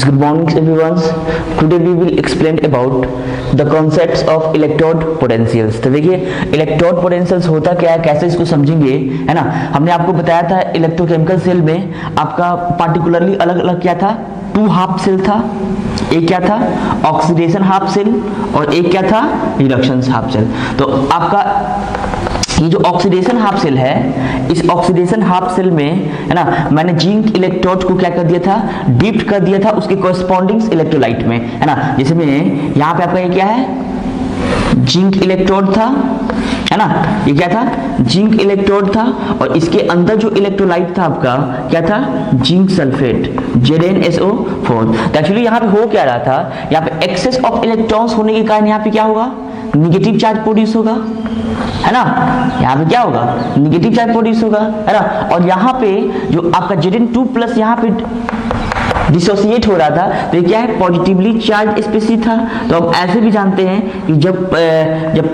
Good morning everyone. Today we will explain about the concepts of electrode potentials. तो देखिए electrode potentials होता क्या है, कैसे इसको समझेंगे, है ना। हमने आपको बताया था इलेक्ट्रोकेमिकल सेल में आपका पार्टिकुलरली अलग अलग क्या था, 2 हाफ सेल था। एक क्या था, ऑक्सीडेशन हाफ सेल, और एक क्या था, रिडक्शन हाफ सेल। तो आपका ये जो ऑक्सीडेशन हाफ सेल है, इस ऑक्सीडेशन हाफ सेल में, है ना, मैंने जिंक इलेक्ट्रोड को क्या कर दिया था, डिप्ट कर दिया था उसके कॉरेस्पॉन्डिंग इलेक्ट्रोलाइट में, है ना। जैसे में यहाँ पे आपका ये क्या है, जिंक इलेक्ट्रोड था, है ना, ये क्या था, जिंक इलेक्ट्रोड था, और इसके अंदर जो इलेक्ट्रोलाइट था आपका क्या था, जिंक सल्फेट ZnSO4। तो एक्चुअली यहाँ पे हो क्या रहा था, यहाँ पे एक्सेस ऑफ इलेक्ट्रॉन्स होने के कारण यहाँ पे क्या होगा, निगेटिव चार्ज प्रोड्यूस होगा, है ना। यहाँ पे क्या होगा, निगेटिव चार्ज प्रोड्यूस होगा, है ना। और यहाँ पे जो आपका Zn2+ यहाँ पे डिसोसिएट हो रहा था, तो ये क्या है, पॉजिटिवली चार्ज स्पीशीज था। तो अब ऐसे भी जानते हैं कि जब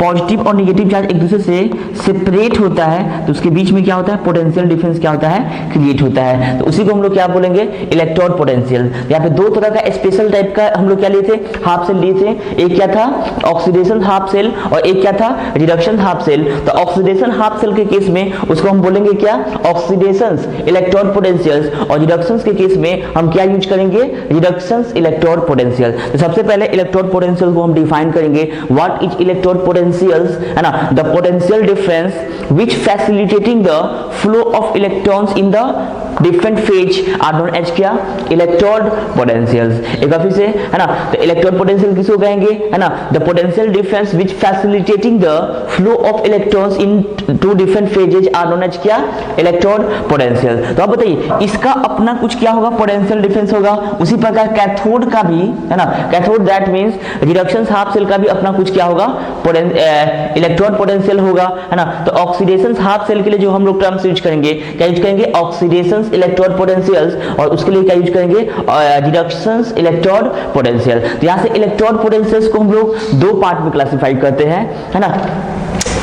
पॉजिटिव और नेगेटिव चार्ज एक दूसरे से सेपरेट होता है तो उसके बीच में क्या होता है, पोटेंशियल डिफरेंस क्या होता है, क्रिएट होता है। तो उसी को हम लोग क्या बोलेंगे, इलेक्ट्रोड पोटेंशियल। यहाँ पे 2 तरह का स्पेशल टाइप का हम लोग क्या लिए थे, हाफ सेल लिए थे। एक क्या था, ऑक्सीडेशन हाफ सेल, और एक क्या था, रिडक्शन हाफ सेल। तो ऑक्सीडेशन हाफ सेल के केस में उसको हम बोलेंगे क्या, ऑक्सीडेशन इलेक्ट्रोड पोटेंशियल्स, और रिडक्शन के केस में हम क्या यूज करेंगे, रिडक्शंस इलेक्ट्रोड पोटेंशियल। तो सबसे पहले इलेक्ट्रोड पोटेंशियल को हम डिफाइन करेंगे। व्हाट इज इलेक्ट्रोड पोटेंशियल्स, है ना, the potential difference which facilitating the flow of electrons in the different phase are known as क्या, इलेक्ट्रोड पोटेंशियल्स। एक बार फिर से, है ना, तो इलेक्ट्रोड पोटेंशियल किसको कहेंगे, है ना, the potential difference which facilitating the flow of electrons in 2 different phases are known as क्या, इलेक्ट्रोड पोटेंशियल। तो आप बताइए इसका अपना कुछ क्या होगा, पोटेंशियल डिफरेंस होगा। उसी प्रकार कैथोड का भी, है ना, cathode that means reduction half cell का भी अपना कुछ क्या होगा, इलेक्ट्रोड पोटेंशियल होगा, है ना। तो ऑक्सीडेशन हाफ सेल के लिए जो हम लोग टर्म्स यूज करेंगे, क्या यूज करेंगे, ऑक्सीडेशन इलेक्ट्रोड पोटेंशियल्स, और उसके लिए क्या यूज करेंगे, रिडक्शन इलेक्ट्रोड पोटेंशियल। तो यहाँ से इलेक्ट्रोड पोटेंशियल्स को हम लोग 2 पार्ट में क्लासिफाई करते हैं, है ना।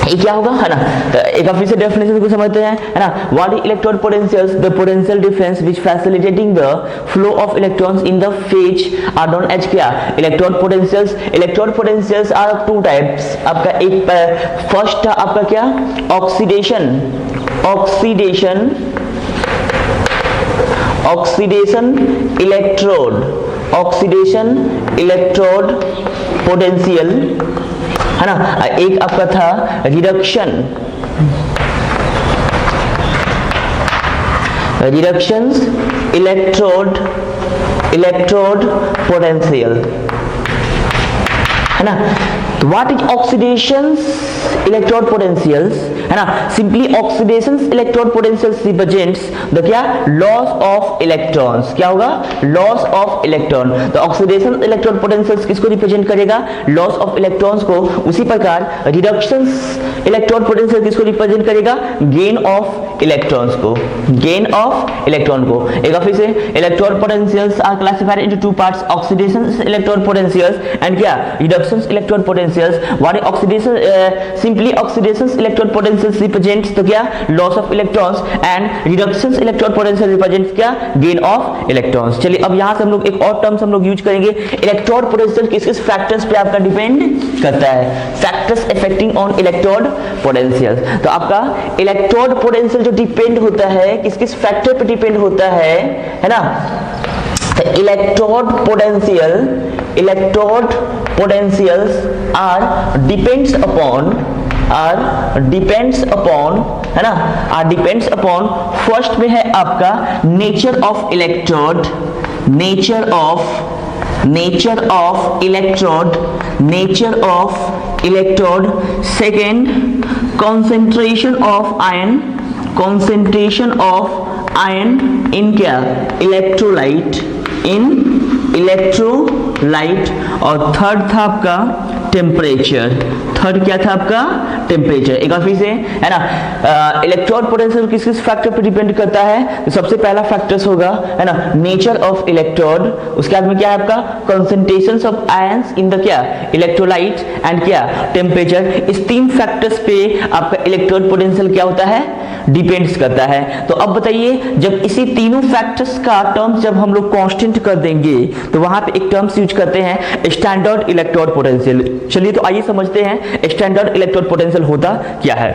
ये क्या होगा, है ना, तो एक बार फिर से डेफिनेशन को समझते हैं, है ना। What is electrode potentials, the potential difference which facilitating the flow of electrons in the phase are known as क्या, electrode potentials. Electrode potentials are of 2 types. आपका एक फर्स्ट आपका क्या, ऑक्सीडेशन इलेक्ट्रोड पोटेंशियल, है ना। एक आपका था रिडक्शन इलेक्ट्रोड पोटेंशियल, है ना। तो what is oxidation electrode potentials, है ना, simply oxidation electrode potentials represents the क्या, लॉस ऑफ इलेक्ट्रॉन्स। क्या होगा, लॉस ऑफ इलेक्ट्रॉन। तो ऑक्सीडेशन इलेक्ट्रोड पोटेंशियल्स किसको रिप्रेजेंट करेगा, लॉस ऑफ इलेक्ट्रॉन्स को। उसी प्रकार रिडक्शन इलेक्ट्रोड पोटेंशियल किसको रिप्रेजेंट करेगा, गेन ऑफ इलेक्ट्रॉन्स को, गेन ऑफ इलेक्ट्रॉन को। एक बार फिर से, electrode potentials are classified into 2 parts, oxidation electrode potentials and क्या, reduction electrode potentials. What is oxidation, simply oxidation electrode potentials represents तो क्या, loss of electrons, and reduction electrode potential represents क्या, gain of electrons. चलिए अब यहां से हम लोग एक और टर्म्स हम लोग यूज करेंगे। इलेक्ट्रोड पोटेंशियल किस किस फैक्टर्स पे आपका डिपेंड करता है, factors affecting on electrode potential. तो आपका इलेक्ट्रोड पोटेंशियल जो डिपेंड होता है किस किस फैक्टर पे डिपेंड होता है ना। तो electrode potentials are depends upon, है ना, आर डिपेंड्स अपॉन, फर्स्ट में है आपका nature of electrode, second concentration of iron in क्या, इलेक्ट्रोलाइट, और थर्ड था आपका टेम्परेचर, थर्ड क्या था आपका टेम्परेचर। एक बार फिर से है ना, इलेक्ट्रोड पोटेंशियल किस किस फैक्टर पर डिपेंड करता है? तो सबसे पहला फैक्टर्स होगा है ना नेचर ऑफ इलेक्ट्रोड, उसके बाद में क्या है आपका concentrations of ions in the क्या इलेक्ट्रोलाइट एंड क्या टेम्परेचर। इस तीन फैक्टर्स पे आपका इलेक्ट्रोड पोटेंशियल क्या होता है डिपेंड्स करता है। तो अब बताइए जब इसी तीनों फैक्टर्स का टर्म्स जब हम लोग कांस्टेंट कर देंगे तो वहां पे एक टर्म्स यूज करते हैं स्टैंडर्ड इलेक्ट्रोड पोटेंशियल। चलिए तो आइए समझते हैं स्टैंडर्ड इलेक्ट्रोड पोटेंशियल होता क्या है।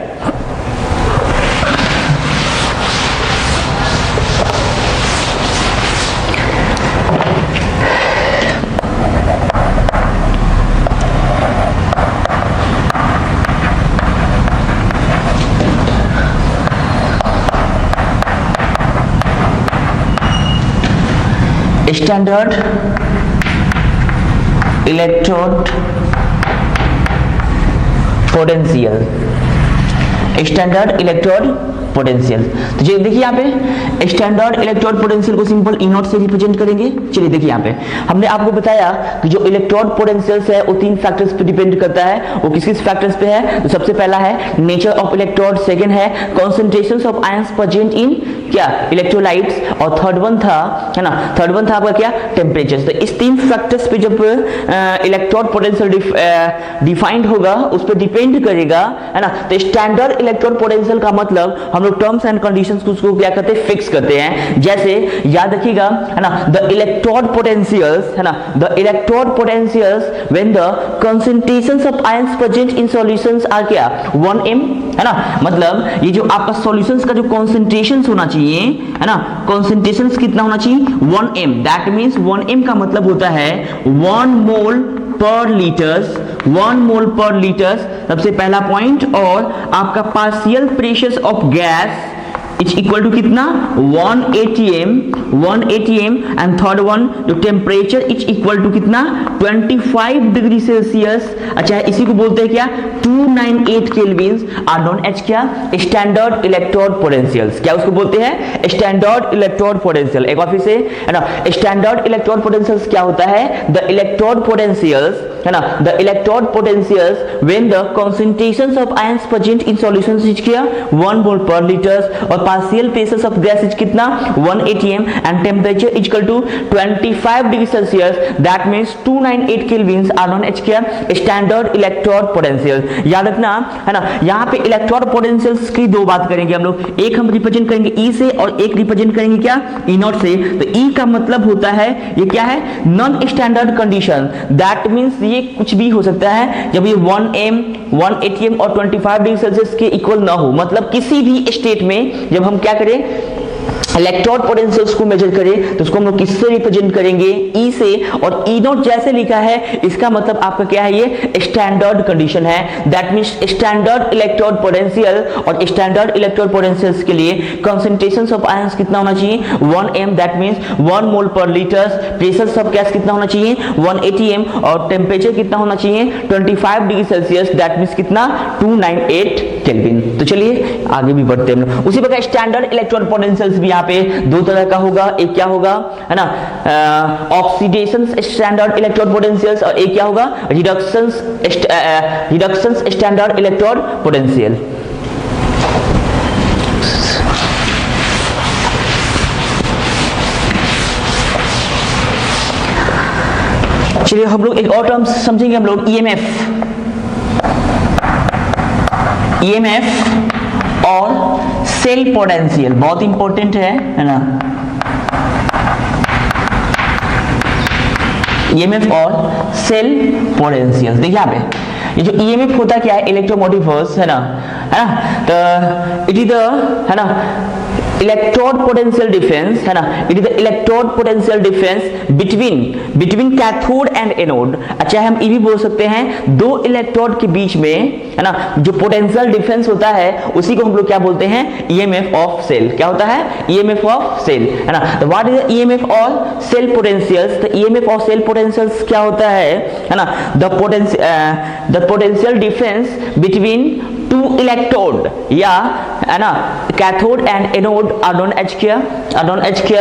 Standard electrode potential, standard electrode potential. तो चलिए देखिए यहाँ पे स्टैंडर्ड इलेक्ट्रोड पोटेंशियल को सिंपल ई नॉट से रिप्रेजेंट करेंगे। चलिए देखिए यहाँ पे हमने आपको बताया कि जो इलेक्ट्रोड पोटेंशियल्स है वो तीन फैक्टर्स पे डिपेंड करता है। वो किस किस फैक्टर्स पे है? तो सबसे पहला है नेचर ऑफ इलेक्ट्रोड, सेकंड है कॉन्सेंट्रेशंस ऑफ आयंस प्रेजेंट इन क्या इलेक्ट्रोलाइट्स, और थर्ड वन था है ना, थर्ड वन था आपका क्या टेम्परेचर। तो इस तीन फैक्टर्स पे जब इलेक्ट्रोड पोटेंशियल डिफाइंड होगा उस पर डिपेंड करेगा है ना। तो स्टैंडर्ड इलेक्ट्रोड पोटेंशियल का मतलब हम लोग टर्म्स एंड कंडीशंस को उसको क्या करते हैं फिक्स करते हैं। जैसे याद रखिएगा है ना द इलेक्ट्रोड पोटेंशियल्स है ना, the electrode potentials when the concentrations of ions present in solutions are क्या 1 m है ना। मतलब ये जो आपका सॉल्यूशंस का जो कॉन्सेंट्रेशंस होना चाहिए है ना, कॉन्सेंट्रेशंस कितना होना चाहिए 1 m। दैट मींस 1 m का मतलब होता है 1 mole per litres, 1 mole per litres सबसे पहला पॉइंट। और आपका partial pressure of gas is equal to कितना 1 atm एंड थर्ड वन जो टेम्परेचर इज इक्वल टू कितना 25 डिग्री सेल्सियस। अच्छा इसी को बोलते हैं क्या 298 केल्विन आर नोन एज क्या स्टैंडर्ड इलेक्ट्रोड पोटेंशियल्स। क्या उसको बोलते हैं स्टैंडर्ड इलेक्ट्रोड पोटेंशियल। एक बार फिर से है ना, स्टैंडर्ड इलेक्ट्रोड पोटेंशियल्स क्या होता है द इलेक्ट्रोड पोटेंशियल्स है ना, the electrode potentials when the concentrations of ions present in solutions is क्या 1 मोल पर लीटर्स, और partial pressure of gas is कितना 1 atm and temperature is equal to 25 degree Celsius. That means 298 kelvin are known as क्या standard electrode potential. याद रखना है ना, यहाँ पे इलेक्ट्रोड पोटेंशियल्स की दो बात करेंगे हम लोग, एक हम रिप्रेजेंट करेंगे ई से और एक रिप्रेजेंट करेंगे क्या ई नॉट से। तो ई का मतलब होता है ये क्या है non standard condition. That means ये कुछ भी हो सकता है जब ये 1 m 1 atm और 25 डिग्री सेल्सियस के इक्वल ना हो। मतलब किसी भी स्टेट में जब हम क्या करें इलेक्ट्रोड पोटेंशियल्स को मेजर करें तो उसको हम लोग किससे रिप्रेजेंट करेंगे ई से। और ई नॉट जैसे लिखा है इसका मतलब आपका क्या है ये स्टैंडर्ड कंडीशन है। That means standard electrode potential, और स्टैंडर्ड इलेक्ट्रोड पोटेंशियल्स के लिए कंसंट्रेशंस ऑफ आयंस कितना होना चाहिए 1 m that means 1 mole per litres, pressure of gas कितना होना चाहिए 1 atm, और टेम्परेचर कितना होना चाहिए 25 डिग्री सेल्सियस दैट मींस कितना 298 केल्विन। तो चलिए आगे भी बढ़ते हैं। उसी प्रकार स्टैंडर्ड इलेक्ट्रोड पोटेंशियल्स भी यहाँ पे दो तरह का होगा, एक क्या होगा है ना ऑक्सीडेशन स्टैंडर्ड इलेक्ट्रोड पोटेंशियल्स, और एक क्या होगा रिडक्शन स्टैंडर्ड इलेक्ट्रोड पोटेंशियल। चलिए हम लोग एक और टर्म समझेंगे हम लोग ईएमएफ और सेल पोटेंशियल, बहुत इंपॉर्टेंट है ना। ईएमएफ और सेल पोटेंशियल देखिए यहाँ पे ये जो ईएमएफ होता क्या है इलेक्ट्रोमोटिव फोर्स है ना, तो इट इज द है ना इलेक्ट्रोड पोटेंशियल डिफरेंस है ना, it is the electrode potential difference between cathode and anode. अच्छा हम ये भी बोल सकते हैं दो इलेक्ट्रोड के बीच में है ना जो पोटेंशियल डिफरेंस होता है उसी को हम लोग क्या बोलते हैं ईएमएफ ऑफ सेल। क्या होता है ईएमएफ ऑफ सेल है ना। तो what is the EMF of cell potentials? तो ईएमएफ ऑफ सेल पोटेंशियल्स क्या होता है ना the potential difference between two electrode या है ना cathode and anode are known as क्या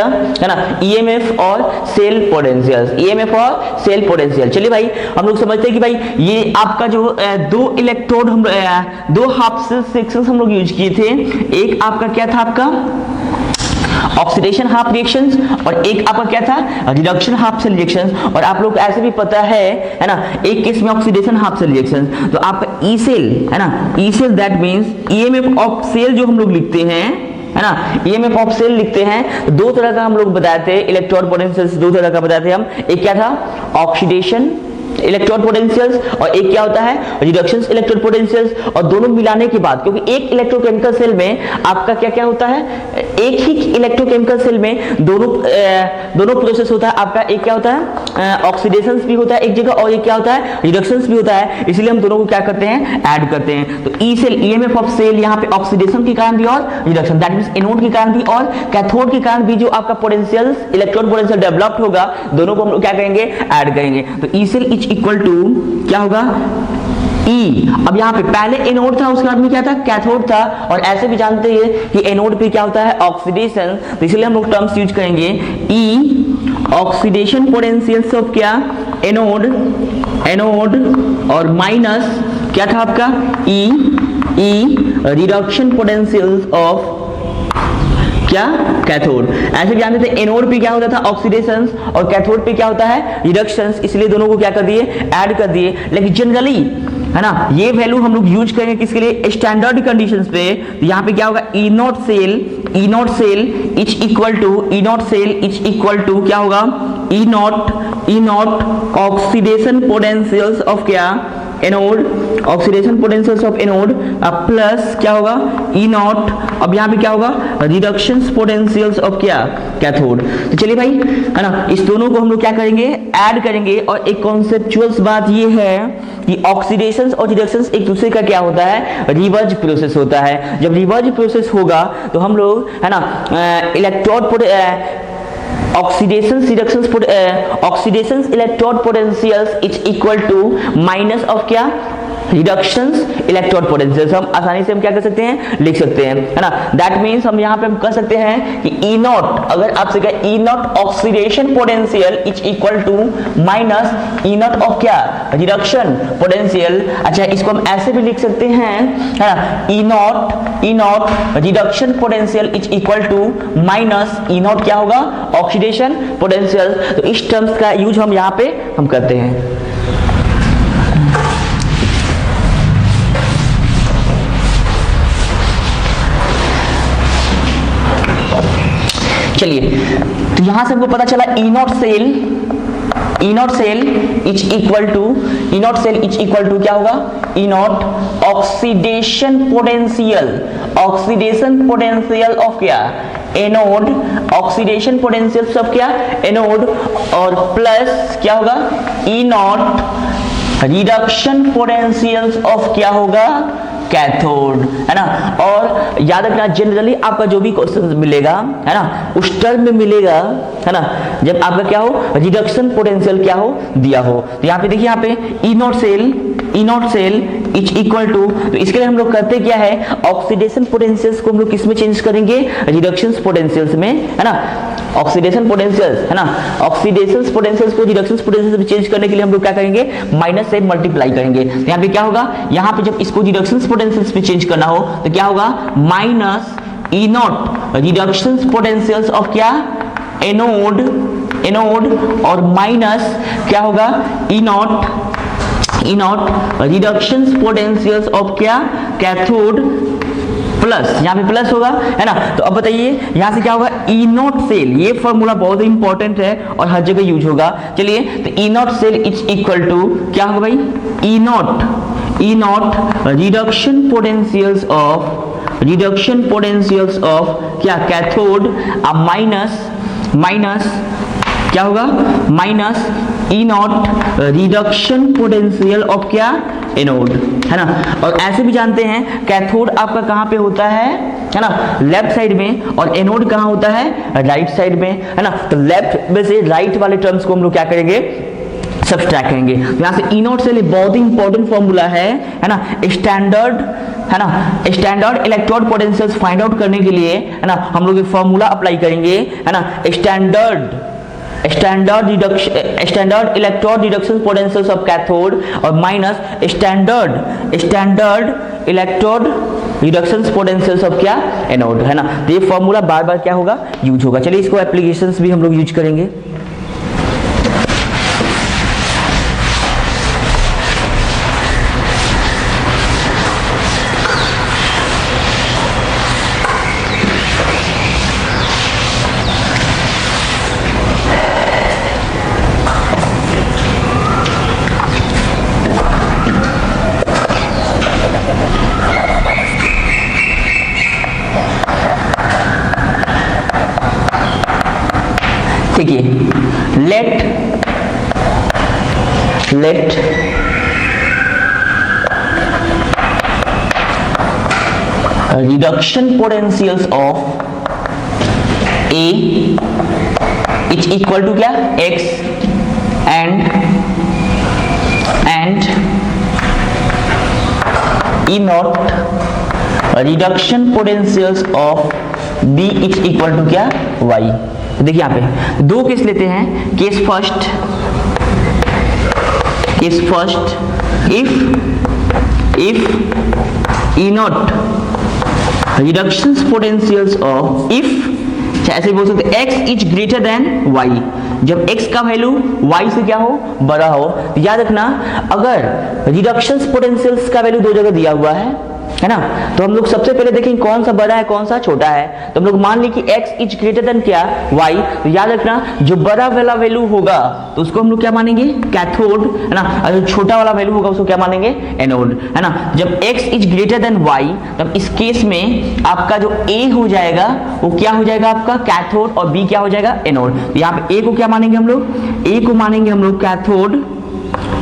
है ना ईएमएफ और सेल पोटेंशियल्स, ईएमएफ और सेल पोटेंशियल। चलिए भाई हम लोग समझते हैं कि भाई ये आपका जो दो इलेक्ट्रोड हम दो हाफ सेक्शंस हम लोग यूज किए थे। एक आपका क्या था, आपका ऑक्सीडेशन हाफ रिएक्शंस, और एक आपका क्या था रिडक्शन हाफ सेल रिएक्शंस। और आप लोग को ऐसे भी पता है ना, एक केस में ऑक्सीडेशन हाफ सेल रिएक्शंस, तो आपका ई सेल है ना, E cell that means EMF of cell जो हम लोग लिखते हैं है ना, ईएमएफ ऑफ सेल लिखते हैं। तो दो तरह का हम लोग बताए थे इलेक्ट्रोड पोटेंशियल्स, दो तरह का बताए थे हम। एक क्या था ऑक्सीडेशन इलेक्ट्रोड पोटेंशियल्स और एक क्या होता है रिडक्शन इलेक्ट्रोड पोटेंशियल्स। और दोनों मिलाने के बाद, क्योंकि एक इलेक्ट्रोकेमिकल सेल में आपका क्या क्या होता है, एक ही इलेक्ट्रोकेमिकल सेल में दोनों प्रोसेस होता है। आपका एक क्या होता है ऑक्सीडेशन भी होता है एक जगह, और एक क्या होता है रिडक्शन भी होता है। इसलिए हम दोनों को क्या करते हैं ऐड करते हैं। तो E cell EMF of cell यहाँ पे ऑक्सीडेशन के कारण भी और रिडक्शन दैट मींस एनोड के कारण भी और कैथोड के कारण भी जो आपका पोटेंशियल्स इलेक्ट्रोड पोटेंशियल डेवलप्ड होगा, दोनों को हम लोग क्या करेंगे ऐड करेंगे। तो E cell is equal to क्या होगा E। अब यहाँ पे पहले एनोड था, उसके बाद में क्या था कैथोड था। और ऐसे भी जानते हैं कि एनोड पे क्या होता है ऑक्सीडेशन, तो इसलिए हम लोग टर्म्स यूज करेंगे E ऑक्सीडेशन पोटेंशियल्स ऑफ क्या एनोड और माइनस क्या था आपका E रिडक्शन पोटेंशियल्स ऑफ क्या कैथोड। ऐसे भी जानते थे एनोड पे क्या होता था ऑक्सीडेशन और कैथोड पे क्या होता है रिडक्शन, इसलिए दोनों को क्या कर दिए ऐड कर दिए। लेकिन जनरली है ना ये वैल्यू हम लोग यूज करेंगे किसके लिए स्टैंडर्ड कंडीशंस पे। तो यहाँ पे क्या होगा E not cell is equal to क्या होगा E naught oxidation potentials of क्या anode, oxidation potentials of anode plus क्या होगा ई नॉट। अब यहाँ पे क्या होगा रिडक्शन पोटेंशियल्स ऑफ क्या कैथोड। तो चलिए भाई है ना इस दोनों को हम लोग क्या करेंगे ऐड करेंगे। और एक कॉन्सेप्चुअल बात ये है कि ऑक्सीडेशन और रिडक्शन एक दूसरे का क्या होता है रिवर्स प्रोसेस होता है। जब रिवर्स प्रोसेस होगा तो हम लोग है ना electrode oxidation electrode potentials is equal to minus of क्या रिडक्शंस इलेक्ट्रोड पोटेंशियल्स। हम आसानी से हम क्या कर सकते हैं लिख सकते हैं है ना। दैट मींस हम यहाँ पे हम कह सकते हैं कि ई नॉट, अगर आपसे कहे E naught oxidation potential is equal to minus E naught of क्या रिडक्शन पोटेंशियल। अच्छा इसको हम ऐसे भी लिख सकते हैं है ना E naught reduction potential is equal to minus E not क्या होगा ऑक्सीडेशन पोटेंशियल। तो इस टर्म्स का यूज हम यहाँ पे हम करते हैं। चलिए तो यहां से हमको पता चला E not cell is equal to क्या होगा E naught oxidation potential of क्या एनोड, ऑक्सीडेशन पोटेंशियल ऑफ क्या एनोड, और प्लस क्या होगा E naught reduction potentials of क्या होगा कैथोड है ना। और याद रखना जनरली आपका जो भी क्वेश्चन मिलेगा है ना उस टर्म में मिलेगा है ना जब आपका क्या हो रिडक्शन पोटेंशियल क्या हो दिया हो। तो यहाँ पे देखिए यहाँ पे E not cell is equal to, तो इसके लिए हम लोग करते क्या है ऑक्सीडेशन पोटेंशियल्स को हम लोग किस में चेंज करेंगे रिडक्शन पोटेंशियल्स में है ना। ऑक्सीडेशन पोटेंशियल्स है ना, ऑक्सीडेशन पोटेंशियल्स को रिडक्शन पोटेंशियल्स में चेंज करने के लिए हम लोग क्या करेंगे माइनस से मल्टीप्लाई करेंगे। तो यहाँ पे क्या होगा यहाँ पे जब इसको रिडक्शन पोटेंशियल्स में चेंज करना हो तो क्या होगा minus E naught reduction potentials of क्या एनोड और माइनस क्या होगा E naught reduction potentials of क्या कैथोड प्लस, यहाँ पे प्लस होगा है ना। तो अब बताइए यहाँ से क्या होगा ई नॉट सेल, ये फॉर्मूला बहुत इंपॉर्टेंट है और हर जगह यूज होगा। चलिए तो E not cell is equal to क्या होगा भाई E naught reduction potentials of क्या कैथोड माइनस क्या होगा minus E naught reduction potential of क्या एनोड है ना। और ऐसे भी जानते हैं कैथोड आपका कहाँ पे होता है ना लेफ्ट साइड में, और एनोड कहाँ होता है राइट साइड में है ना। तो लेफ्ट में से राइट वाले टर्म्स को हम लोग क्या करेंगे सब्सट्रैक्ट करेंगे। यहाँ से ई नॉट सेल बहुत ही इंपॉर्टेंट फॉर्मूला है ना, स्टैंडर्ड है ना, standard electrode potentials find out करने के लिए है ना हम लोग एक फॉर्मूला अप्लाई करेंगे है ना, standard electrode reduction potentials of cathode और minus standard electrode reduction potentials of क्या, एनोड है ना। तो ये फॉर्मूला बार बार क्या होगा, यूज होगा। चलिए इसको एप्लीकेशंस भी हम लोग यूज करेंगे। देखिए let reduction potentials of A is equal to क्या, X and E naught reduction potentials of B is equal to क्या, वाई। देखिए यहाँ पे दो केस लेते हैं। Case first if E naught reduction potentials of, if ऐसे बोल सकते x is greater than y, जब x का वैल्यू y से क्या हो, बड़ा हो। तो याद रखना अगर रिडक्शन पोटेंशियल्स का वैल्यू दो जगह दिया हुआ है ना, तो हम लोग सबसे पहले देखेंगे कौन सा बड़ा है कौन सा छोटा है। तो हम लोग मान ली कि x इज ग्रेटर देन क्या, y। तो याद रखना जो बड़ा वाला वैल्यू होगा तो उसको हम लोग क्या मानेंगे, कैथोड है ना, और जो छोटा वाला वैल्यू होगा उसको क्या मानेंगे, एनोड है ना। जब x is greater than y तब इस केस में आपका जो a हो जाएगा वो क्या हो जाएगा, आपका कैथोड, और b क्या हो जाएगा, एनोड। तो यहाँ पे a को क्या मानेंगे हम लोग, a को मानेंगे हम लोग कैथोड,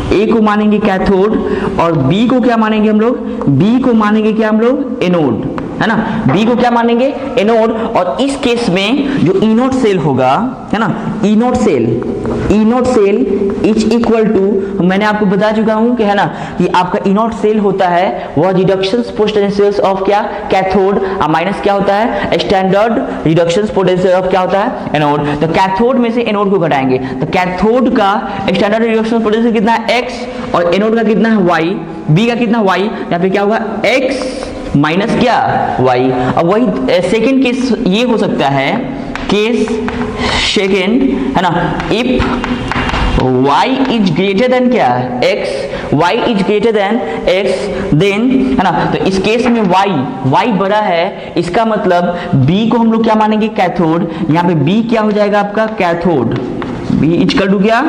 A को मानेंगे कैथोड, और B को क्या मानेंगे हम लोग, B को मानेंगे क्या हम लोग, एनोड है ना। B को क्या मानेंगे, एनोड। और इस केस में जो ई नोट सेल होगा है ना, E naught cell is equal to, मैंने आपको बता चुका हूं कि है ना कि आपका ई नोट सेल होता है वह रिडक्शन पोटेंशियल्स ऑफ क्या, कैथोड, माइनस क्या होता है, स्टैंडर्ड रिडक्शन पोटेंशियल ऑफ क्या होता है, एनोड। तो कैथोड में से एनोड को घटाएंगे तो कैथोड का स्टैंडर्ड रिडक्शन पोटेंशियल कितना है, x, और एनोड का कितना है, y, b का कितना y, यहाँ पे क्या होगा, x माइनस क्या, y। अब वही सेकेंड केस ये हो सकता है, केस सेकेंड है ना, if y is greater than क्या, x, y is greater than x, then है ना। तो इस केस में y बड़ा है, इसका मतलब b को हम लोग क्या मानेंगे, कैथोड। यहाँ पे b क्या हो जाएगा आपका, कैथोड, b इक्वल टू क्या,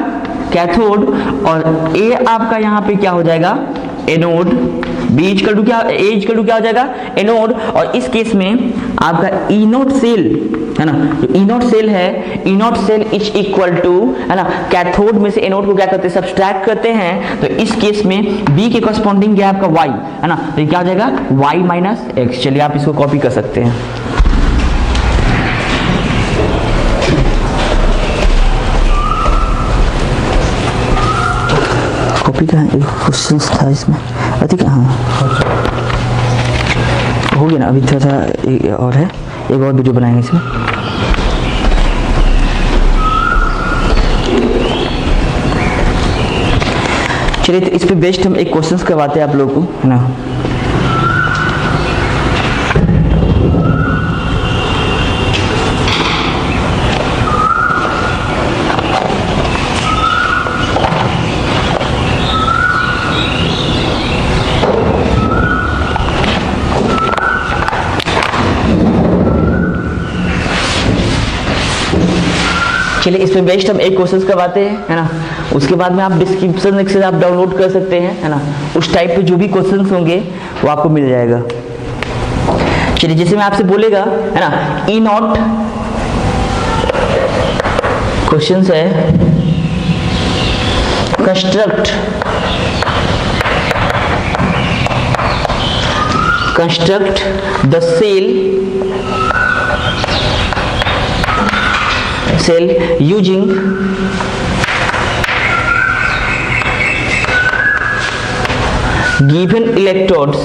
कैथोड, और a आपका यहाँ पे क्या हो जाएगा, एनोड। B इक्वल टू क्या, A इक्वल टू क्या हो जाएगा, एनोड। और इस केस में आपका ई नोट सेल है ना, जो ई नोट सेल है, E naught cell is equal to है ना, कैथोड में से एनोड को क्या करते हैं, सब्सट्रैक्ट करते हैं। तो इस केस में B के कॉरस्पॉन्डिंग क्या आपका Y है ना, तो ये क्या हो जाएगा, Y माइनस एक्स। चलिए आप इसको कॉपी कर सकते हैं। कॉपी का क्वेश्चन था इसमें, अधिक हाँ हो गया ना, अभी थोड़ा और है, एक और वीडियो बनाएंगे इसमें। चलिए तो इस पे बेस्ड हम एक क्वेश्चंस करवाते हैं आप लोगों को है ना। चलिए इस पे बेस्ड हम एक क्वेश्चन करवाते हैं है ना, उसके बाद में आप डिस्क्रिप्शन से आप डाउनलोड कर सकते हैं है ना, उस टाइप पे जो भी क्वेश्चंस होंगे वो आपको मिल जाएगा। चलिए जैसे मैं आपसे बोलेगा है ना, ई नॉट क्वेश्चंस है, construct the cell using given electrodes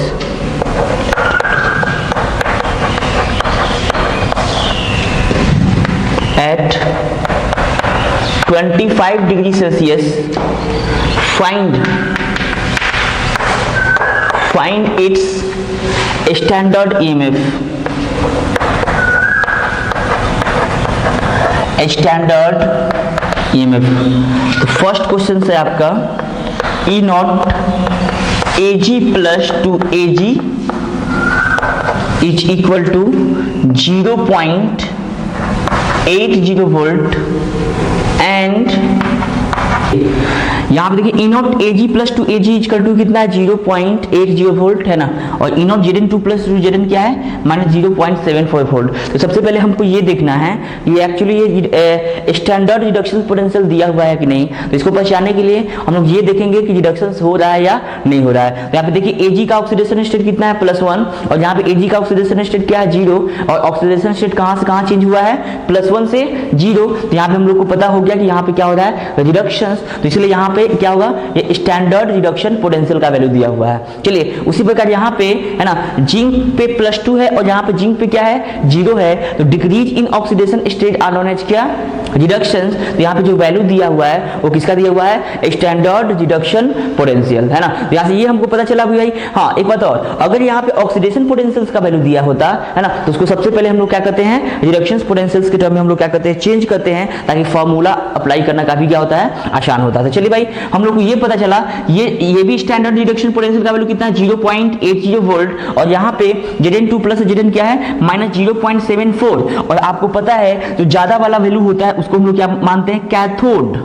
at 25 degree Celsius, find its standard EMF. Standard EMF। तो फर्स्ट क्वेश्चन है आपका E not AG plus 2AG is equal to 0.80 volt and यहाँ पे देखिए E not AG plus 2AG equal to कितना है 0.80 volt है ना, और E not Zn2 plus Zn क्या है -0.74 वोल्ट। तो सबसे पहले हमको ये देखना है ये एक्चुअली ये स्टैंडर्ड रिडक्शन पोटेंशियल दिया हुआ है कि नहीं। तो इसको पहचानने के लिए हम लोग ये देखेंगे कि रिडक्शन हो रहा है या नहीं हो रहा है। तो यहाँ पे देखिए AG का ऑक्सीडेशन स्टेट कितना है +1, और यहाँ पे AG का ऑक्सीडेशन स्टेट क्या है 0, और ऑक्सीडेशन स्टेट कहाँ से कहाँ चेंज हुआ है +1 से 0। तो यहाँ पे हम लोग को पता हो गया कि यहाँ पे क्या हो रहा है रिडक्शन। तो इसलिए यहाँ पे क्या होगा ये स्टैंडर्ड रिडक्शन पोटेंशियल का वैल्यू दिया हुआ है। चलिए उसी प्रकार यहाँ पे है ना जिंक पे +2 है और यहाँ पे जिंक पे क्या है 0 है। तो decrease in oxidation state are known as क्या रिडक्शन। तो यहाँ पे जो वैल्यू दिया हुआ है वो किसका दिया हुआ है स्टैंडर्ड रिडक्शन पोटेंशियल है ना। तो यहाँ से ये हमको पता चला भाई। हाँ एक बात और, अगर यहाँ पे ऑक्सीडेशन पोटेंशियल का वैल्यू दिया होता है ना तो उसको सबसे पहले हम लोग क्या करते हैं रिडक्शन पोटेंशियल के टर्म में हम लोग क्या करते हैं चेंज करते हैं, ताकि फॉर्मूला अप्लाई करना काफी क्या होता है आसान होता है। तो चलिए भाई हम लोग को ये पता चला ये भी स्टैंडर्ड रिडक्शन पोटेंशियल का वैल्यू कितना है 0.80 वोल्ट, और यहाँ पे Zn2 प्लस Zn क्या है -0.74। और आपको पता है जो ज्यादा वाला वैल्यू होता है उसको हम लोग क्या मानते हैं कैथोड,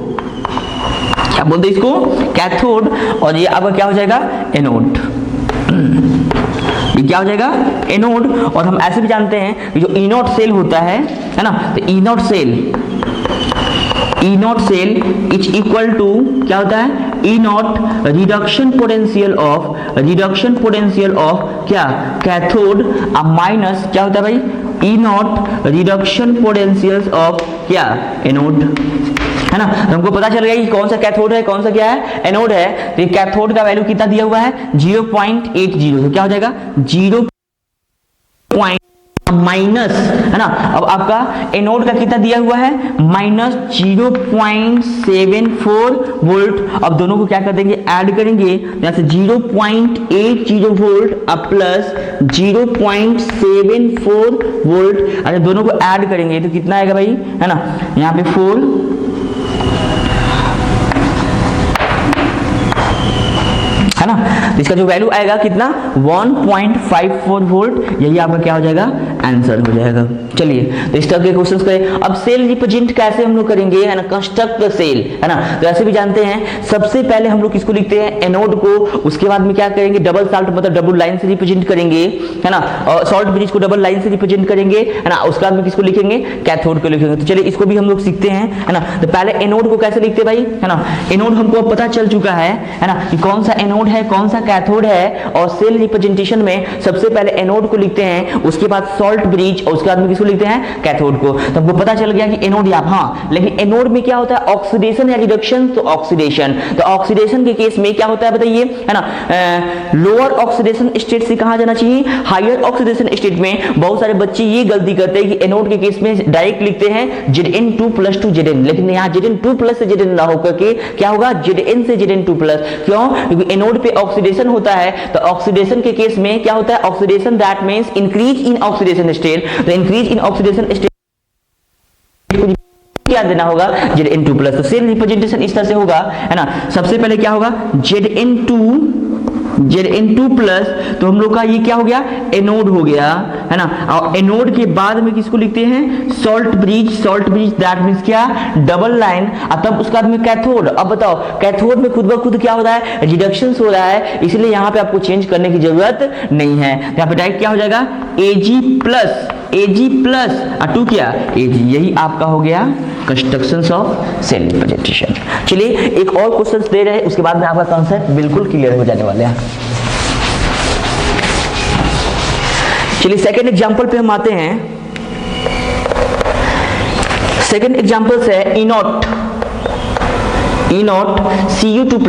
क्या बोलते हैं इसको कैथोड, और ये आपका क्या हो जाएगा एनोड। ये क्या हो जाएगा एनोड। और हम ऐसे भी जानते हैं कि जो ई नॉट सेल होता है ना, तो E not cell is equal to क्या होता है E naught reduction potential of क्या कैथोड माइनस क्या होता है भाई E naught reduction potential of क्या एनोड है ना। तो हमको पता चल गया कि कौन सा कैथोड है कौन सा क्या है एनोड है। तो ये कैथोड का वैल्यू कितना दिया हुआ है 0.80। तो क्या हो जाएगा 0 माइनस है ना। अब आपका एनोड का कितना दिया हुआ है -0.74 वोल्ट। अब दोनों को क्या कर देंगे ऐड करेंगे, यहां से 0.80 वोल्ट अब प्लस 0.74 वोल्ट। अगर दोनों को ऐड करेंगे तो कितना आएगा भाई है ना, यहाँ पे 4 है ना। तो इसका जो वैल्यू आएगा कितना 1.54 वोल्ट। यही आपका क्या हो जाएगा आंसर हो जाएगा। चलिए तो इस तरह के क्वेश्चंस करें। अब सेल रिप्रेजेंट कैसे हम लोग करेंगे है ना, कंस्ट्रक्ट द सेल है ना। तो ऐसे भी जानते हैं सबसे पहले हम लोग किसको लिखते हैं एनोड को, उसके बाद में क्या करेंगे डबल साल्ट मतलब डबल लाइन से रिप्रेजेंट करेंगे है ना, और सॉल्ट ब्रिज को डबल लाइन से रिप्रेजेंट करेंगे है ना। उसके बाद में किसको लिखेंगे कैथोड को लिखेंगे। तो चलिए इसको भी हम लोग सीखते हैं है ना। तो पहले एनोड को कैसे लिखते भाई है ना, एनोड हमको पता चल चुका है ना कि कौन सा एनोड है कौन सा कैथोड है। और सेल रिप्रेजेंटेशन में सबसे पहले एनोड को लिखते हैं, उसके बाद सॉल्ट ब्रिज और उसके बाद में किसको लिखते हैं कैथोड को। तो हमको पता चल गया कि एनोड या हाँ, लेकिन एनोड में क्या होता है ऑक्सीडेशन या रिडक्शन। तो ऑक्सीडेशन के केस में क्या होता है बताइए है ना, लोअर ऑक्सीडेशन स्टेट से कहां जाना चाहिए हायर ऑक्सीडेशन स्टेट में। बहुत सारे बच्चे ये गलती करते हैं कि एनोड के केस में डायरेक्ट लिखते हैं Zn2 + 2Zn, लेकिन यहाँ Zn2 + Zn ना होकर के क्या होगा Zn से Zn2 +। क्यों? क्योंकि एनोड पे ऑक्सीडेशन होता है। तो ऑक्सीडेशन के केस में क्या होता है oxidation that means increase in oxidation state. तो इंक्रीज इन ऑक्सीडेशन स्टेट क्या देना होगा Zn2 +। तो सेल रिप्रेजेंटेशन इस तरह से होगा है ना। सबसे पहले क्या होगा Zn2 प्लस, तो हम लोग का ये क्या हो गया एनोड हो गया है ना। और एनोड के बाद में किसको लिखते हैं सॉल्ट ब्रिज दैट मींस क्या डबल लाइन। और तब उसके बाद में कैथोड। अब बताओ कैथोड में खुद ब खुद क्या हो रहा है रिडक्शन हो रहा है, इसलिए यहाँ पे आपको चेंज करने की जरूरत नहीं है। यहाँ पे डायरेक्ट क्या हो जाएगा Ag प्लस 2 क्या Ag। यही आपका हो गया कंस्ट्रक्शंस ऑफ सेल रिप्रेजेंटेशन। चलिए एक और क्वेश्चन दे रहे हैं, उसके बाद में आपका कॉन्सेप्ट बिल्कुल क्लियर हो जाने वाले हैं। चलिए सेकेंड एग्जांपल पे हम आते हैं। सेकेंड एग्जांपल है E not Cu2 +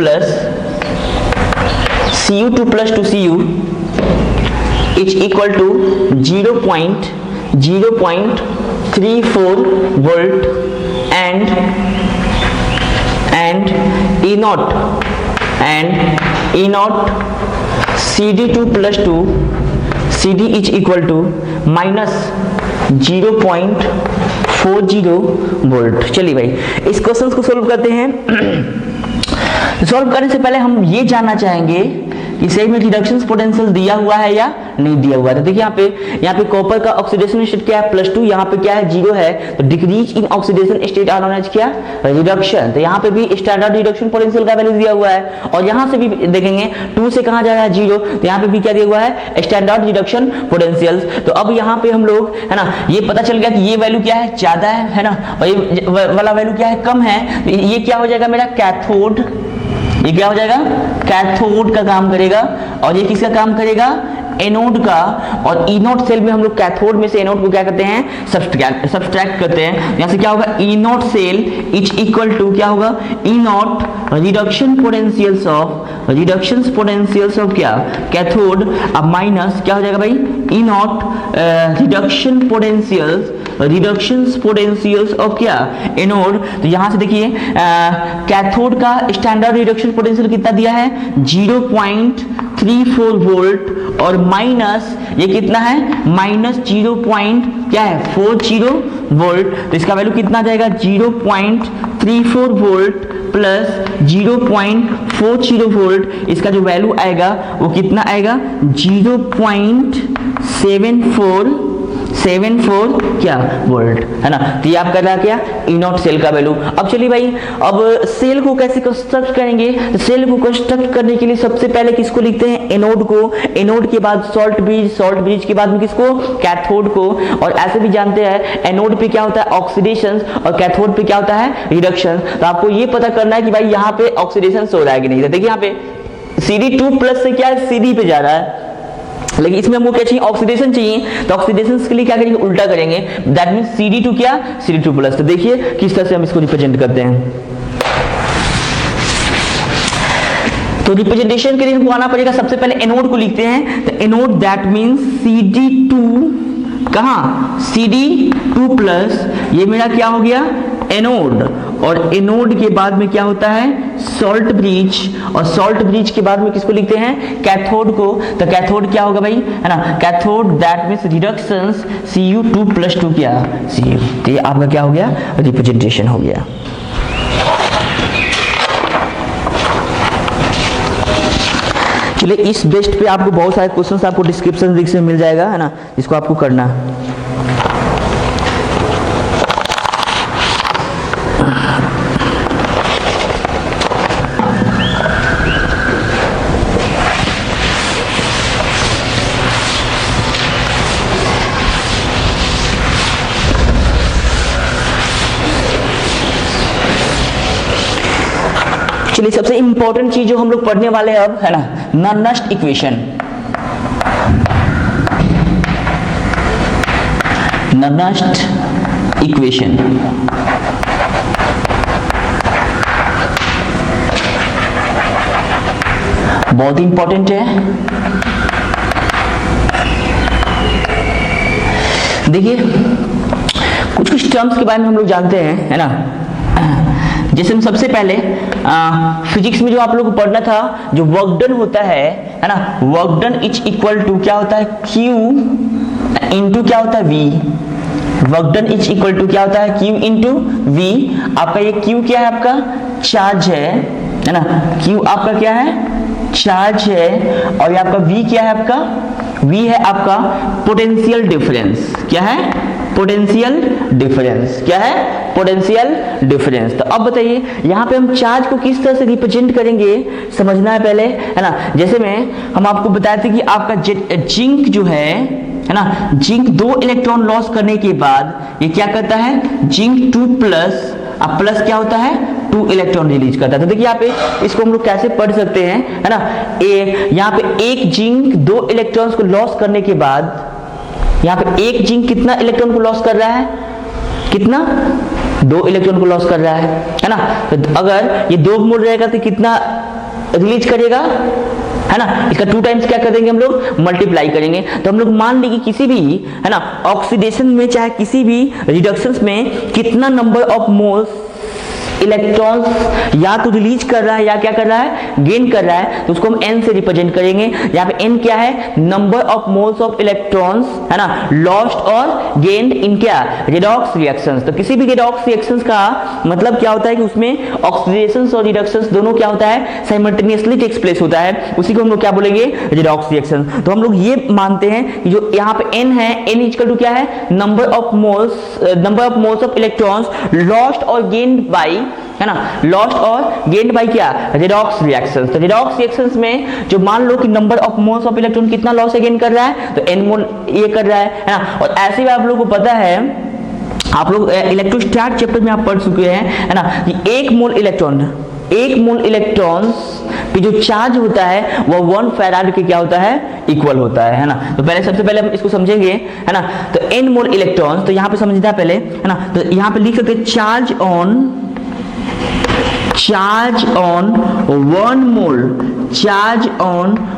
Cu2+2 Cu is equal to 0.34 volt and E0 Cd2+2 Cd is equal to -0.40 volt. चलिए भाई इस क्वेश्चन को सोल्व करते हैं। सॉल्व करने से पहले हम ये जानना चाहेंगे कि सही में रिडक्शन पोटेंशियल दिया हुआ है या नहीं दिया हुआ है। तो देखिए यहाँ पे कॉपर का ऑक्सीडेशन स्टेट क्या है +2, यहाँ पे क्या है 0 है, तो decrease in oxidation state are known as क्या रिडक्शन। तो यहाँ पे भी स्टैंडर्ड रिडक्शन पोटेंशियल का वैल्यू दिया हुआ है और यहाँ से भी देखेंगे 2 से कहाँ जाएगा 0, तो यहाँ पे भी क्या दिया हुआ है स्टैंडर्ड रिडक्शन पोटेंशियल। तो अब यहाँ पे हम लोग है ना ये पता चल गया कि ये वैल्यू क्या है ज्यादा है ना, और ये वाला वैल्यू क्या है कम है। तो ये क्या हो जाएगा मेरा कैथोड, ये क्या हो जाएगा कैथोड का काम करेगा और ये किसका काम करेगा एनोड का। और E0 सेल में हम लोग कैथोड में से एनोड को क्या करते हैं सब्सट्रैक्ट करते हैं। यहाँ से क्या होगा E0 cell is equal to क्या होगा E0 रिडक्शन पोटेंशियल्स ऑफ क्या कैथोड, अब माइनस क्या हो जाएगा भाई E0 रिडक्शन पोटेंशियल्स ऑफ क्या एनोड। तो यहाँ से देखिए कैथोड का स्टैंडर्ड रिडक्शन पोटेंशियल कितना दिया है 0.34 वोल्ट और माइनस ये कितना है -0.40 वोल्ट। तो इसका वैल्यू कितना जाएगा 0.34 वोल्ट प्लस 0.40 वोल्ट, इसका जो वैल्यू आएगा वो कितना आएगा 0.74 क्या वोल्ट है ना। तो ये आपका रहा क्या E0 सेल का वैल्यू। अब चलिए भाई अब सेल को कैसे कंस्ट्रक्ट करेंगे। तो सेल को कंस्ट्रक्ट करने के लिए सबसे पहले किसको लिखते हैं एनोड को, एनोड के बाद सॉल्ट ब्रिज के बाद में किसको कैथोड को। और ऐसे भी जानते हैं एनोड पे क्या होता है ऑक्सीडेशन और कैथोड पे क्या होता है रिडक्शन। तो आपको ये पता करना है कि भाई यहाँ पे ऑक्सीडेशन हो रहा है कि नहीं। देखिए यहाँ पे Cd2+ से क्या है Cd पे जा रहा है, लेकिन इसमें हमको क्या चाहिए ऑक्सीडेशन चाहिए। तो ऑक्सीडेशन के लिए क्या करेंगे उल्टा करेंगे, दैट मींस Cd2 क्या Cd2+। तो देखिए किस तरह से हम इसको रिप्रेजेंट करते हैं। तो रिप्रेजेंटेशन के लिए हमको आना पड़ेगा सबसे पहले एनोड को लिखते हैं। तो एनोड दैट मींस Cd2 कहाँ Cd2+, ये मेरा क्या हो गया एनोड। और एनोड के बाद में क्या होता है सॉल्ट ब्रिज, और सॉल्ट ब्रिज के बाद में किसको लिखते हैं कैथोड को। तो कैथोड क्या होगा भाई है ना cathode that means reductions Cu2+2 क्या Cu। तो ये आपका क्या हो गया रिप्रेजेंटेशन हो गया। चलिए इस बेस्ट पे आपको बहुत सारे क्वेश्चंस आपको डिस्क्रिप्शन लिंक से मिल जाएगा है ना, इसको आपको करना है। चलिए सबसे इंपॉर्टेंट चीज जो हम लोग पढ़ने वाले हैं अब है ना नर्नस्ट इक्वेशन। नर्नस्ट इक्वेशन बहुत इंपॉर्टेंट है। देखिए कुछ टर्म्स के बारे में हम लोग जानते हैं है ना। जैसे हम सबसे पहले फिजिक्स में जो आप लोग को पढ़ना था जो वर्क डन होता है ना, work done is equal to क्या होता है Q इंटू क्या होता है V। Work done is equal to क्या होता है Q इंटू V। आपका ये Q क्या है आपका चार्ज है ना, Q आपका क्या है चार्ज है और ये आपका V क्या है आपका V है आपका पोटेंशियल डिफरेंस। क्या है पोटेंशियल डिफरेंस, क्या है पोटेंशियल डिफरेंस। तो अब बताइए यहाँ पे हम चार्ज को किस तरह से रिप्रेजेंट करेंगे समझना है पहले है ना। जैसे में हम आपको बताए थे कि आपका जिंक जो है ना, जिंक 2 इलेक्ट्रॉन लॉस करने के बाद ये क्या करता है जिंक 2+, अब प्लस क्या होता है 2 इलेक्ट्रॉन रिलीज करता है। तो देखिए यहाँ पे इसको हम लोग कैसे पढ़ सकते हैं है ना। यहाँ पे एक जिंक 2 इलेक्ट्रॉन्स को लॉस करने के बाद यहाँ पे एक जिंक कितना इलेक्ट्रॉन को लॉस कर रहा है, कितना 2 इलेक्ट्रॉन को लॉस कर रहा है ना। तो अगर ये 2 मोल रहेगा तो कितना रिलीज करेगा है ना, इसका 2 टाइम्स क्या कर देंगे हम लोग, मल्टीप्लाई करेंगे। तो हम लोग मान ली कि किसी भी, है ना, ऑक्सीडेशन में चाहे किसी भी रिडक्शंस में कितना नंबर ऑफ मोल्स इलेक्ट्रॉन्स या तो रिलीज कर रहा है या क्या कर रहा है, गेन कर रहा है, तो उसको हम n से रिप्रेजेंट करेंगे। यहाँ पे n क्या है, number of moles of electrons, है ना, लॉस्ट और गेन्ड इन क्या, रेडॉक्स रिएक्शंस। तो किसी भी रेडॉक्स रिएक्शंस का मतलब क्या होता है कि उसमें ऑक्सीडेशंस और रिडक्शंस दोनों क्या होता है, साइमल्टेनियसली टेक्स प्लेस होता है, उसी को हम लोग क्या बोलेंगे, रेडॉक्स रिएक्शन। तो हम लोग ये मानते हैं कि जो यहाँ पे n है, n इक्वल टू क्या है, number of moles of electrons lost और गेन्ड बाई, है ना, लॉस्ट और गेन्ड बाई क्या, रेडॉक्स रिएक्शंस। तो रेडॉक्स रिएक्शंस में जो मान लो कि number of moles of electron कितना लॉस गेन कर रहा है, तो n मोल ये कर रहा है ना। और ऐसे भी आप लोगों को पता है, आप लोग इलेक्ट्रोस्टैट चैप्टर में आप पढ़ चुके हैं, है ना, कि एक मोल इलेक्ट्रॉन्स पे जो चार्ज होता है वो 1 फैराड के क्या होता है, इक्वल होता है ना। तो पहले सबसे पहले हम इसको समझेंगे, है ना। तो n मोल इलेक्ट्रॉन्स, तो यहाँ पे समझना है पहले, है ना, तो यहाँ पे लिख सकते हैं charge on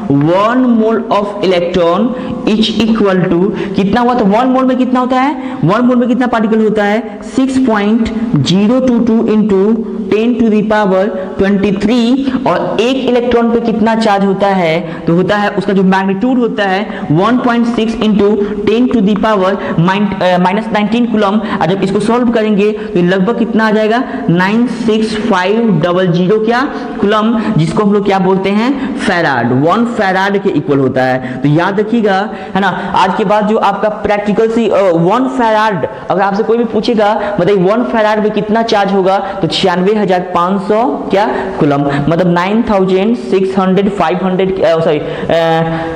1 mole of electron is equal to कितना हुआ, तो 1 मोल में कितना होता है, 1 मोल में कितना पार्टिकल होता है, 6.022 इंटू 10 टू द पावर 23। और एक इलेक्ट्रॉन पे कितना चार्ज होता है, तो होता है उसका जो मैग्नीट्यूड होता है 1.6 into 10 to the power -19 coulomb. और जब इसको सॉल्व करेंगे तो लगभग कितना आ जाएगा, 96500 क्या कूलम, जिसको हम लोग क्या बोलते हैं, फैराड, 1 फैराड के इक्वल होता है। तो याद रखिएगा, है ना, आज के बाद जो आपका प्रैक्टिकल सी 1 फैराड, अगर आपसे कोई भी पूछेगा मतलब 1 फैराड में कितना चार्ज होगा, तो 96,500 क्या कूलम, मतलब 9,600 कितना,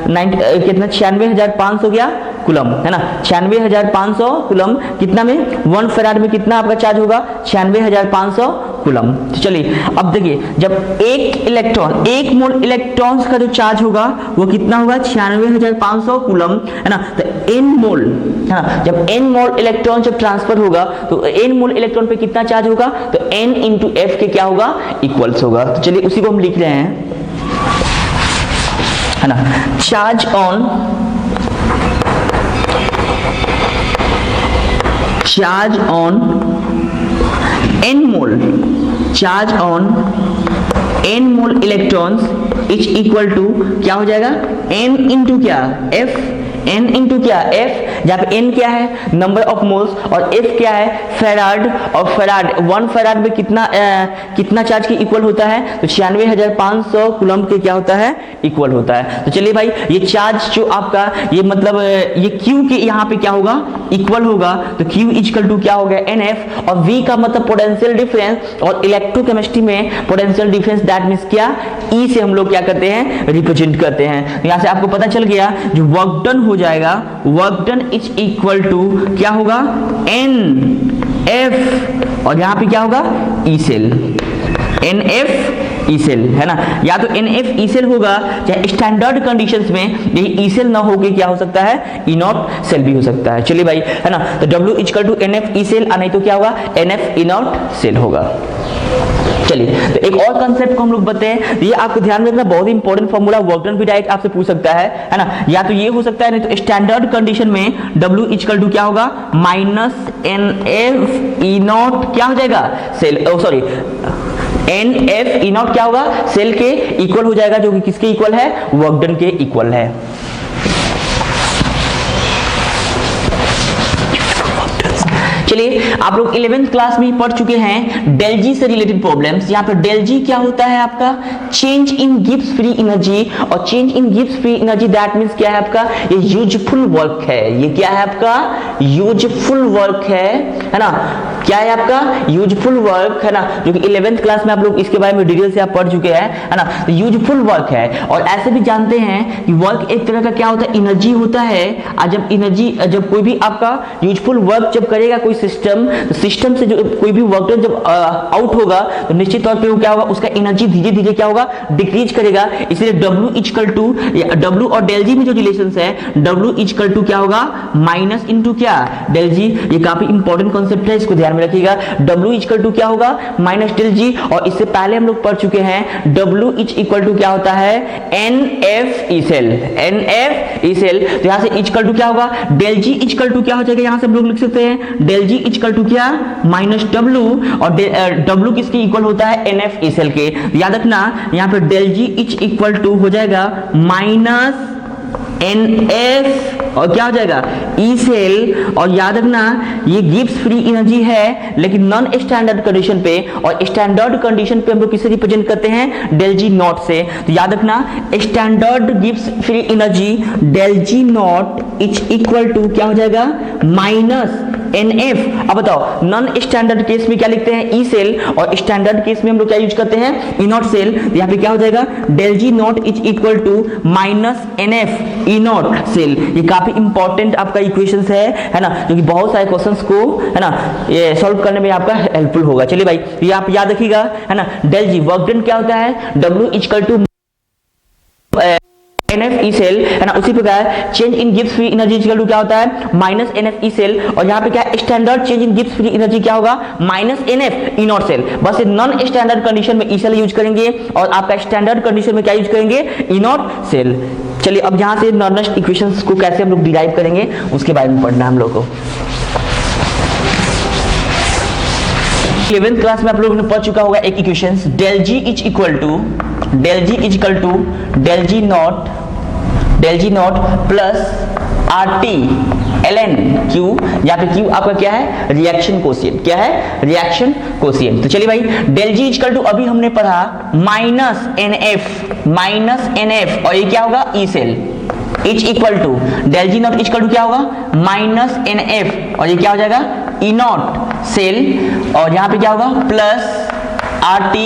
96,500 क्या कूलम, है ना, 96,500 कूलम। कितना में, 1 फैराड में कितना आपका चार्ज होगा, 96,500 कूलम। तो चलिए अब देखिए, जब एक मोल इलेक्ट्रॉन्स का जो चार्ज होगा वो कितना होगा, 96,500 कूलम, है ना। तो n मोल, है ना, जब n मोल इलेक्ट्रॉन जब ट्रांसफर होगा तो n मोल इलेक्ट्रॉन पे कितना चार्ज होगा, तो n इंटू एफ के क्या होगा, इक्वल्स होगा। तो चलिए उसी को हम लिख रहे हैं, है ना, charge on n mole electrons is equal to क्या हो जाएगा, n इंटू क्या, f, n इंटू क्या, f, जहाँ पे n क्या है, नंबर ऑफ मोल्स, और f क्या है, फैराड। और फैराड 1 फैराड में कितना चार्ज के इक्वल होता है, तो 96,500 कूलम के क्या होता है, इक्वल होता है। तो चलिए भाई, ये चार्ज जो आपका ये मतलब ये q के यहाँ पे क्या होगा, इक्वल होगा। तो q इक्वल टू क्या हो गया, nf, और v का मतलब पोटेंशियल डिफरेंस, और इलेक्ट्रोकेमिस्ट्री में पोटेंशियल डिफरेंस दैट मींस क्या, e से हम लोग क्या करते हैं, रिप्रेजेंट करते हैं। तो यहाँ से आपको पता चल गया जो वर्क डन हो जाएगा, work done is equal to क्या होगा, NF, और यहाँ पे क्या होगा, E cell, NF E cell, है ना, या तो NF ई सेल होगा, चाहे स्टैंडर्ड कंडीशंस में यही ई सेल ना होके क्या हो सकता है, ई नॉट सेल भी हो सकता है। चलिए भाई, है ना, तो W equal to NF E cell, नहीं तो क्या होगा, NF ई नॉट सेल होगा। चलिए, तो एक और कंसेप्ट को हम लोग बताएं, ये आपको ध्यान में रखना, बहुत ही इंपॉर्टेंट फॉर्मूला, वर्क डन भी डायरेक्ट आपसे पूछ सकता है ना, या तो ये हो सकता है, नहीं तो स्टैंडर्ड कंडीशन में W इक्वल टू क्या होगा, -NF ई नॉट क्या हो जाएगा, cell, sorry, NF E not क्या होगा, सेल के इक्वल हो जाएगा, जो कि किसके इक्वल है, वर्क डन के इक्वल है। चलिए, आप लोग 11th क्लास में ही पढ़ चुके हैं डेल जी से रिलेटेड प्रॉब्लम्स। यहाँ पे डेल जी क्या होता है आपका, change in Gibbs free energy, और change in Gibbs free energy that means क्या है आपका, ये यूजफुल वर्क है। ये क्या है आपका, यूजफुल वर्क है ना, क्या है आपका, यूजफुल वर्क, है ना, जो कि 11th क्लास में आप लोग इसके बारे में डिटेल से आप पढ़ चुके हैं, है ना। तो यूजफुल वर्क है, और ऐसे भी जानते हैं कि वर्क एक तरह का क्या होता है, एनर्जी होता है। जब एनर्जी, जब कोई भी आपका यूजफुल वर्क जब करेगा कोई सिस्टम, सिस्टम से जो कोई भी वर्क डन जब आउट होगा तो निश्चित तौर पे वो क्या होगा, उसका एनर्जी धीरे धीरे क्या होगा, डिक्रीज करेगा। इसलिए W इक्वल टू, W और डेल जी में जो रिलेशन है, W इक्वल टू क्या होगा, माइनस इंटू क्या, डेल जी। ये काफी इंपॉर्टेंट कॉन्सेप्ट है, इसको ध्यान में रखिएगा। W इक्वल टू क्या होगा, माइनस डेल जी। और इससे पहले हम लोग पढ़ चुके हैं W इक्वल टू क्या होता है, NF E cell, NF E cell. तो यहां से इक्वल टू क्या होगा, डेल जी इक्वल टू क्या हो जाएगा, यहां से हम लोग लिख सकते हैं डेल जी इक्वल टू क्या, माइनस W। और W किसके इक्वल होता है, NF ई सेल के। याद रखना यहां पे डेल जी इक्वल टू हो जाएगा माइनस NF और क्या हो जाएगा, ई सेल। और याद रखना ये गिब्स फ्री एनर्जी है, लेकिन नॉन स्टैंडर्ड कंडीशन पे, और स्टैंडर्ड कंडीशन पे हम लोग किसे रिप्रेजेंट करते हैं, डेल जी नॉट से। तो याद रखना standard Gibbs free energy del G not equal to क्या हो जाएगा, माइनस NF। अब बताओ नॉन स्टैंडर्ड केस में क्या लिखते हैं, ई सेल, और स्टैंडर्ड केस में हम लोग क्या यूज करते हैं, ई नॉट सेल। तो यहाँ पे क्या हो जाएगा, del G not equal to minus NF E not cell. ये काफी इंपॉर्टेंट आपका इक्वेशंस है ना, जो कि बहुत सारे क्वेश्चंस को है ना ये सॉल्व करने में आपका हेल्पफुल होगा। चलिए भाई ये आप याद रखिएगा है ना, डेल जी वर्क डन क्या होता है, W equal to NF E cell है ना। उसी प्रकार change in Gibbs free energy equal to क्या होता है, माइनस NF ई सेल। और यहाँ पे क्या standard change in Gibbs free energy क्या होगा, minus NF E not cell. बस नॉन स्टैंडर्ड कंडीशन में ई सेल यूज करेंगे, और आपका स्टैंडर्ड कंडीशन में क्या यूज करेंगे, ई नॉट सेल। चलिए अब यहाँ से नॉर्मल इक्वेशंस को कैसे हम लोग डिराइव करेंगे उसके बारे में पढ़ना हम लोग को। 11th क्लास में आप लोगों ने पढ़ चुका होगा एक equations, del G equal to del G not plus RT ln Q। यहाँ पे Q आपका क्या है, रिएक्शन कोशिएंट। क्या है, रिएक्शन कोशिएंट। तो चलिए भाई डेल जी इक्वल टू अभी हमने पढ़ा माइनस NF, और ये क्या होगा, E cell. Equal to del G not equal to क्या होगा, माइनस NF, और ये क्या हो जाएगा, ई नॉट सेल। और यहाँ पे क्या होगा, प्लस RT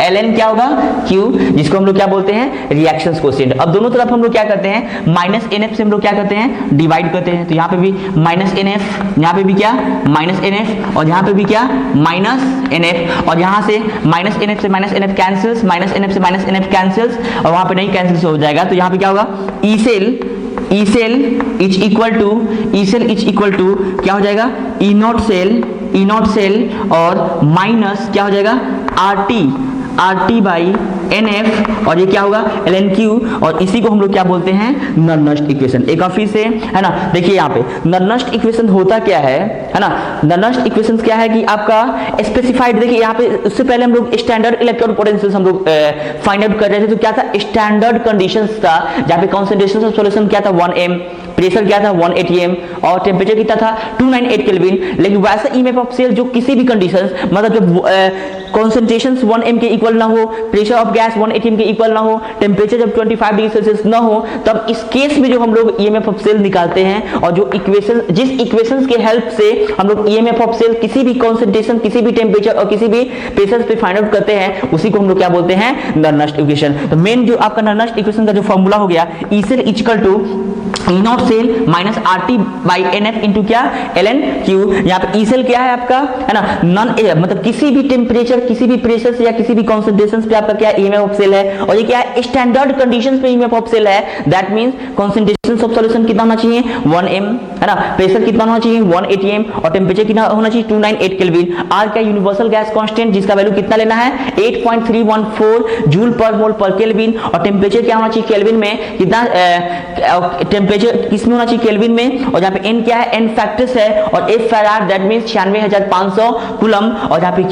ln क्या होगा, Q, जिसको हम लोग क्या बोलते हैं, रिएक्शंस कोशिएंट। अब दोनों तरफ हम लोग क्या करते हैं, माइनस NF से हम लोग क्या करते हैं, डिवाइड करते हैं। तो यहाँ पे भी माइनस NF, यहाँ पे भी क्या, माइनस NF, और यहाँ पे भी क्या, माइनस NF। और यहाँ से माइनस NF से minus NF cancels, minus NF से माइनस NF कैंसिल्स, और वहाँ पे नहीं कैंसिल्स हो जाएगा। तो यहाँ पे क्या होगा, E cell is equal to क्या हो जाएगा, ई नॉट सेल, और माइनस क्या हो जाएगा, RT बाई NF, और ये क्या होगा, ln Q। और इसी को हम लोग क्या बोलते हैं, नर्नस्ट इक्वेशन। एक और फिर से है ना, देखिए यहाँ पे नर्नस्ट इक्वेशन होता क्या है ना, नर्नस्ट इक्वेशन क्या है कि आपका स्पेसिफाइड, देखिए यहाँ पे उससे पहले हम लोग स्टैंडर्ड इलेक्ट्रॉन पोटेंशियल हम लोग फाइंड आउट कर रहे थे। तो क्या था, स्टैंडर्ड कंडीशंस था, जहाँ पे कॉन्सेंट्रेशन ऑफ सॉल्यूशन क्या था, 1m, प्रेशर क्या था 1 atm, और टेम्परेचर कितना था 298 केल्विन। लेकिन वैसा ईएमएफ ऑफ सेल जो किसी भी कंडीशन, मतलब जब कॉन्सेंट्रेशन 1m के इक्वल ना हो, प्रेशर ऑफ गैस 1 atm के इक्वल ना हो, टेम्परेचर जब 25 डिग्री सेल्सियस ना हो, तब इस केस में जो हम लोग ईएमएफ ऑफ सेल निकालते हैं, और जो इक्वेशन, जिस इक्वेशंस के हेल्प से हम लोग ईएमएफ ऑफ सेल किसी भी कॉन्सेंट्रेशन, किसी भी टेम्परेचर और किसी भी प्रेशर पे फाइंड आउट करते हैं, उसी को हम लोग क्या बोलते हैं, नर्नस्ट इक्वेशन। तो मेन जो आपका नर्नस्ट इक्वेशन का जो फॉर्मूला हो गया, E cell equal to E not cell minus RT by NF into क्या, ln Q। यहाँ पे ई सेल क्या है आपका, है ना, नॉन मतलब किसी भी टेम्परेचर, किसी भी प्रेशर से या किसी भी कॉन्सेंट्रेशन पे आपका क्या ईएमएफ ऑफ सेल है, और ये क्या है, स्टैंडर्ड कंडीशंस पे ईएमएफ ऑफ सेल है। That means concentration of solution कितना होना चाहिए, 1m, है ना, प्रेशर कितना होना चाहिए 1 atm, और टेम्परेचर कितना होना चाहिए 298 केल्विन। R क्या, यूनिवर्सल गैस कांस्टेंट, जिसका वैल्यू कितना लेना है 8.314 जूल पर मोल पर केल्विन। और टेम्परेचर क्या होना चाहिए केल्विन में, कितना टेम्परेचर किसमें होना चाहिए, केल्विन में। और यहाँ पे n क्या है, n फैक्टर्स है, और F farad, that means 96,500 coulomb. और यहाँ पे